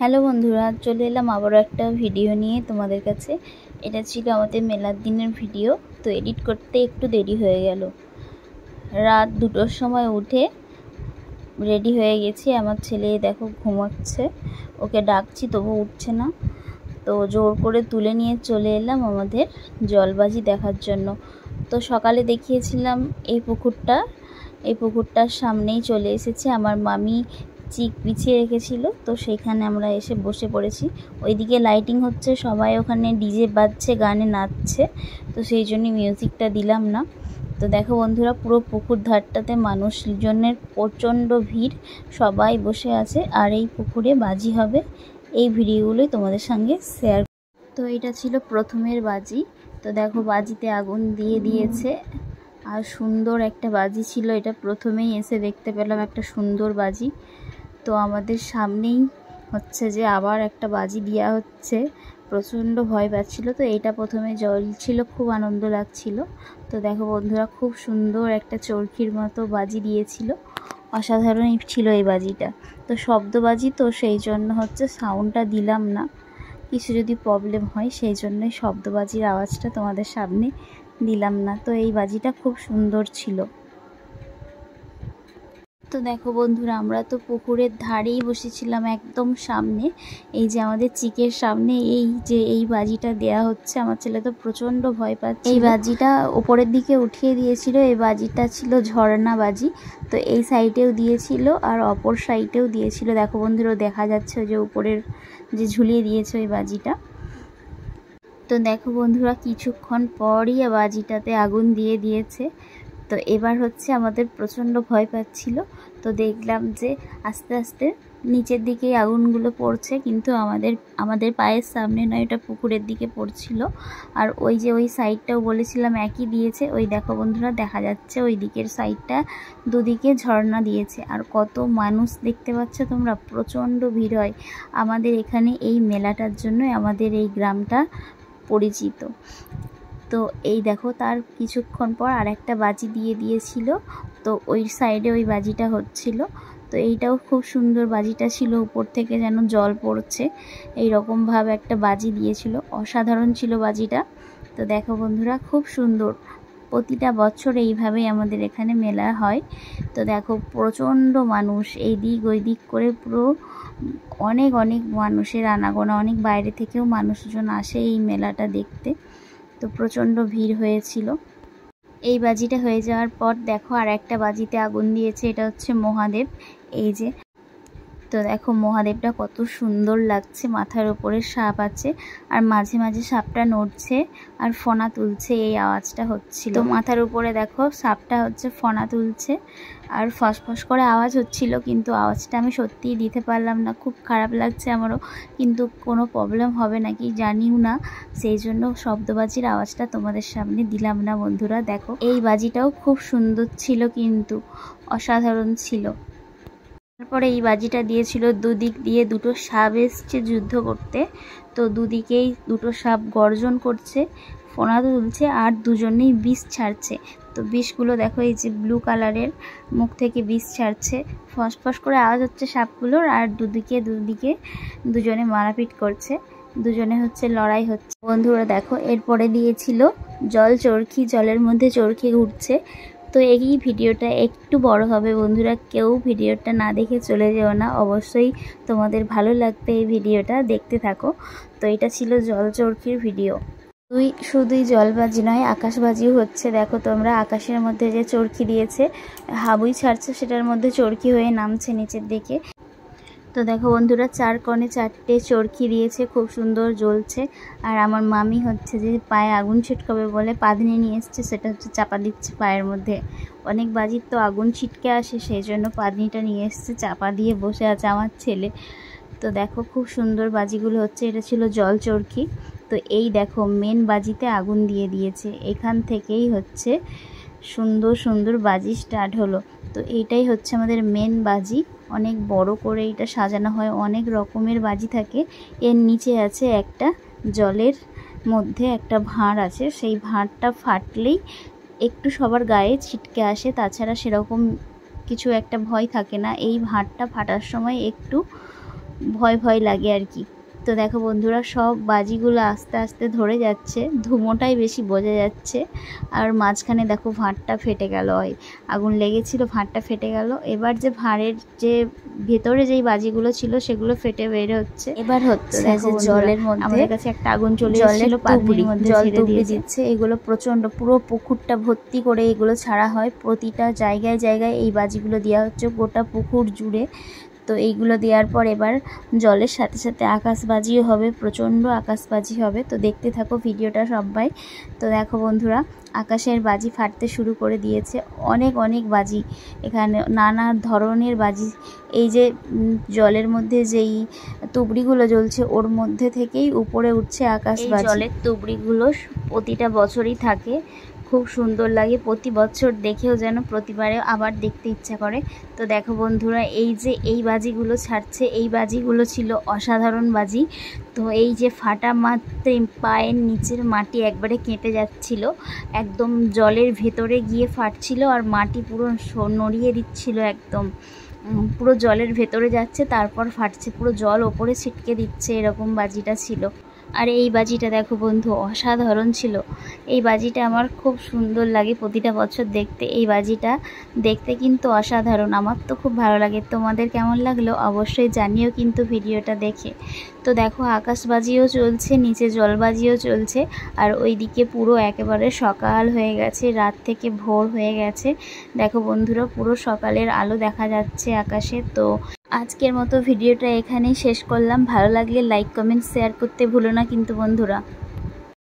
Hello বন্ধুরা, চলে এলাম আবারও একটা ভিডিও নিয়ে তোমাদের কাছে। এটা ছিল আমাদের মেলার দিনের ভিডিও। তো এডিট করতে একটু দেরি হয়ে গেল। রাত 2টোর সময় উঠে রেডি হয়ে গেছি। আমার ছেলে দেখো ঘুমাচ্ছে, ওকে ডাকছি তবু উঠছে না। তো জোর করে তুলে নিয়ে চলে এলাম আমাদের জলবাজি দেখার জন্য। তো সকালে দেখিয়েছিলাম এই পুকুরটার সামনেই চলে এসেছি। আমার মামি চিক বিছিয়ে রেখেছিল, তো সেইখানে আমরা এসে বসে পড়েছি। ওইদিকে লাইটিং হচ্ছে, সবাই ওখানে ডিজে বাজছে, গানে নাচছে, তো সেই জন্য মিউজিকটা দিলাম না। তো দেখো বন্ধুরা, পুরো পুকুর ধারটাতে মানুষজনের প্রচণ্ড ভিড়, সবাই বসে আছে আর এই পুকুরে বাজি হবে। এই ভিডিওগুলোই তোমাদের সঙ্গে শেয়ার। তো এটা ছিল প্রথমের বাজি। তো দেখো বাজিতে আগুন দিয়ে দিয়েছে, আর সুন্দর একটা বাজি ছিল। এটা প্রথমেই এসে দেখতে পেলাম একটা সুন্দর বাজি। তো আমাদের সামনেই হচ্ছে যে আবার একটা বাজি দেওয়া হচ্ছে, প্রচণ্ড ভয় পাচ্ছিল। তো এইটা প্রথমে জ্বলছিল, খুব আনন্দ লাগছিল। তো দেখো বন্ধুরা, খুব সুন্দর একটা চরকির মতো বাজি দিয়েছিল, অসাধারণই ছিল এই বাজিটা। তো শব্দবাজি, তো সেই জন্য হচ্ছে সাউন্ডটা দিলাম না, কিছু যদি প্রবলেম হয় সেই জন্যই শব্দবাজির আওয়াজটা তোমাদের সামনে দিলাম না। তো এই বাজিটা খুব সুন্দর ছিল। তো দেখো বন্ধুরা, আমরা তো পুকুরের ধারেই বসেছিলাম, একদম সামনে, এই যে আমাদের চিকের সামনে এই বাজিটা দেয়া হচ্ছে। আমার ছেলে তো প্রচণ্ড ভয় পাচ্ছে। এই বাজিটা উপরের দিকে উঠিয়ে দিয়েছিল, এই বাজিটা ছিল ঝর্ণা বাজি। তো এই সাইডেও দিয়েছিল আর অপর সাইডেও দিয়েছিল। দেখো বন্ধুরা, দেখা যাচ্ছে যে উপরের যে ঝুলিয়ে দিয়েছে ওই বাজিটা। তো দেখো বন্ধুরা, কিছুক্ষণ পরই বাজিটাতে আগুন দিয়ে দিয়েছে। তো এবার হচ্ছে আমাদের প্রচণ্ড ভয় পাচ্ছিল। তো দেখলাম যে আস্তে আস্তে নিচের দিকেই আগুনগুলো পড়ছে, কিন্তু আমাদের পায়ের সামনে নয়, এটা পুকুরের দিকে পড়ছিল। আর ওই যে ওই সাইডটাও বলেছিলাম একই দিয়েছে। ওই দেখো বন্ধুরা, দেখা যাচ্ছে ওই দিকের সাইডটা দুদিকে ঝর্ণা দিয়েছে। আর কত মানুষ দেখতে পাচ্ছ তোমরা, প্রচণ্ড ভিড় হয় আমাদের এখানে। এই মেলাটার জন্য আমাদের এই গ্রামটা পরিচিত। তো এই দেখো, তার কিছুক্ষণ পর আর একটা বাজি দিয়ে দিয়েছিল। তো ওই সাইডে ওই বাজিটা হচ্ছিল। তো এইটাও খুব সুন্দর বাজিটা ছিল, উপর থেকে যেন জল পড়ছে এই রকমভাবে একটা বাজি দিয়েছিল, অসাধারণ ছিল বাজিটা। তো দেখো বন্ধুরা, খুব সুন্দর। প্রতিটা বছর এইভাবেই আমাদের এখানে মেলা হয়। তো দেখো প্রচণ্ড মানুষ, এই দিক ওই দিক করে পুরো অনেক অনেক মানুষের আনাগোনা, অনেক বাইরে থেকেও মানুষজন আসে এই মেলাটা দেখতে। তো প্রচণ্ড ভিড় হয়েছিল। এই বাজিটা হয়ে যাওয়ার পর দেখো আর একটা বাজিতে আগুন দিয়েছে, এটা হচ্ছে মহাদেব। এই যে, তো দেখো মহাদেবটা কত সুন্দর লাগছে, মাথার উপরে সাপ আছে আর মাঝে মাঝে সাপটা নড়ছে আর ফনা তুলছে, এই আওয়াজটা হচ্ছিল। তো মাথার উপরে দেখো সাপটা হচ্ছে ফনা তুলছে আর ফসফস করে আওয়াজ হচ্ছিল, কিন্তু আওয়াজটা আমি সত্যিই দিতে পারলাম না, খুব খারাপ লাগছে আমারও। কিন্তু কোনো প্রবলেম হবে নাকি জানিও না, সেই জন্য শব্দবাজির আওয়াজটা তোমাদের সামনে দিলাম না। বন্ধুরা দেখো, এই বাজিটাও খুব সুন্দর ছিল, কিন্তু অসাধারণ ছিল। তারপরে এই বাজিটা দিয়েছিল, দুদিক দিয়ে দুটো সাপ এসছে যুদ্ধ করতে। তো দুদিকেই দুটো সাপ গর্জন করছে, ফোনা তুলছে আর দুজনেই বিষ ছাড়ছে। তো বিষগুলো দেখো, এই যে ব্লু কালারের মুখ থেকে বিষ ছাড়ছে, ফসফস করে আওয়াজ হচ্ছে সাপগুলোর। আর দুদিকে দুজনে মারাপিট করছে, দুজনে হচ্ছে লড়াই হচ্ছে। বন্ধুরা দেখো, এরপরে দিয়েছিল জল চরকি, জলের মধ্যে চরকি ঘুরছে। তো এই ভিডিওটা একটু বড় হবে বন্ধুরা, কেউ ভিডিওটা না দেখে চলে যেও না, অবশ্যই তোমাদের ভালো লাগবে এই ভিডিওটা, দেখতে থাকো। তো এটা ছিল জল চরকির ভিডিও। শুধুই জলবাজি নয়, আকাশবাজিও হচ্ছে। দেখো তোমরা, আকাশের মধ্যে যে চরকি দিয়েছে, হাবুই ছাড়ছে, সেটার মধ্যে চরকি হয়ে নামছে নিচের দিকে। তো দেখো বন্ধুরা, 4 কোণে 4টে চরকি দিয়েছে, খুব সুন্দর জ্বলছে। আর আমার মামি হচ্ছে যে পায়ে আগুন ছিটকাবে বলে পাদনি নিয়ে এসছে, সেটা হচ্ছে চাপা দিচ্ছে পায়ের মধ্যে। অনেক বাজির তো আগুন ছিটকে আসে, সেই জন্য পাদনিটা নিয়ে এসছে, চাপা দিয়ে বসে আছে আমার ছেলে। তো দেখো খুব সুন্দর বাজিগুলো হচ্ছে, এটা ছিল জল চরকি। তো এই দেখো মেন বাজিতে আগুন দিয়ে দিয়েছে, এখান থেকেই হচ্ছে সুন্দর সুন্দর বাজি স্টার্ট হলো। তো এইটাই হচ্ছে আমাদের মেন বাজি, অনেক বড় করে এটা সাজানো হয়, অনেক রকমের বাজি থাকে। এর নিচে আছে একটা জলের মধ্যে একটা ভাঁড় আছে, সেই ভাঁড়টা ফাটলেই একটু সবার গায়ে ছিটকে আসে, তাছাড়া সেরকম কিছু একটা ভয় থাকে না। এই ভাঁড়টা ফাটার সময় একটু ভয় ভয় লাগে আর কি। তো দেখো বন্ধুরা, সব বাজিগুলো আস্তে আস্তে ধরে যাচ্ছে, ধুমোটাই বেশি বোঝা যাচ্ছে। আর মাঝখানে দেখো ভাঁড়টা ফেটে গেল, আগুন লেগেছিল, ভাঁড়টা ফেটে গেল। এবার যে ভাঁড়ের যে ভেতরে যেই বাজিগুলো ছিল সেগুলো ফেটে বের হচ্ছে। এবার হচ্ছে জলের মধ্যে আমাদের কাছে একটা আগুন চলে এসেছিল, পাত্রের মধ্যে জল তুবড়ি দিচ্ছে। এগুলো প্রচন্ড, পুরো পুকুরটা ভর্তি করে এগুলো ছাড়া হয়। প্রতিটা জায়গায় জায়গায় এই বাজিগুলো দেওয়া হচ্ছে, গোটা পুকুর জুড়ে। তো এইগুলো দেওয়ার পর এবার জলের সাথে সাথে আকাশবাজিও হবে, প্রচণ্ড আকাশবাজি হবে। তো দেখতে থাকো ভিডিওটা সবাই। তো দেখো বন্ধুরা, আকাশের বাজি ফাটতে শুরু করে দিয়েছে, অনেক অনেক বাজি, এখানে নানা ধরনের বাজি। এই যে জলের মধ্যে যেই তুবড়িগুলো জ্বলছে ওর মধ্যে থেকেই উপরে উঠছে আকাশবাজি। জলের তুবড়িগুলো প্রতিটা বছরই থাকে, খুব সুন্দর লাগে। প্রতি বছর দেখেও যেন প্রতিবারে আবার দেখতে ইচ্ছা করে। তো দেখো বন্ধুরা, এই যে এই বাজিগুলো ছাড়ছে, এই বাজিগুলো ছিল অসাধারণ বাজি। তো এই যে ফাটা মাত্রে পায়ের নিচের মাটি একবারে কেঁপে যাচ্ছিল, একদম জলের ভেতরে গিয়ে ফাটছিল, আর মাটি পুরো নড়িয়ে দিচ্ছিল, একদম পুরো জলের ভেতরে যাচ্ছে তারপর ফাটছে, পুরো জল ওপরে ছিটকে দিচ্ছে, এরকম বাজিটা ছিল। আর এই বাজিটা দেখো বন্ধু, অসাধারণ ছিল। এই বাজিটা আমার খুব সুন্দর লাগে প্রতিটা বছর দেখতে। এই বাজিটা দেখতে কিন্তু অসাধারণ, আমার তো খুব ভালো লাগে। তোমাদের কেমন লাগলো অবশ্যই জানিও কিন্তু ভিডিওটা দেখে। তো দেখো আকাশবাজিও চলছে, নিচে জলবাজিও চলছে, আর ওইদিকে পুরো একেবারে সকাল হয়ে গেছে, রাত থেকে ভোর হয়ে গেছে। দেখো বন্ধুরা, পুরো সকালের আলো দেখা যাচ্ছে আকাশে। তো আজকের মতো ভিডিওটা এখানেই শেষ করলাম। ভালো লাগলে লাইক, কমেন্ট, শেয়ার করতে ভুলো না কিন্তু বন্ধুরা।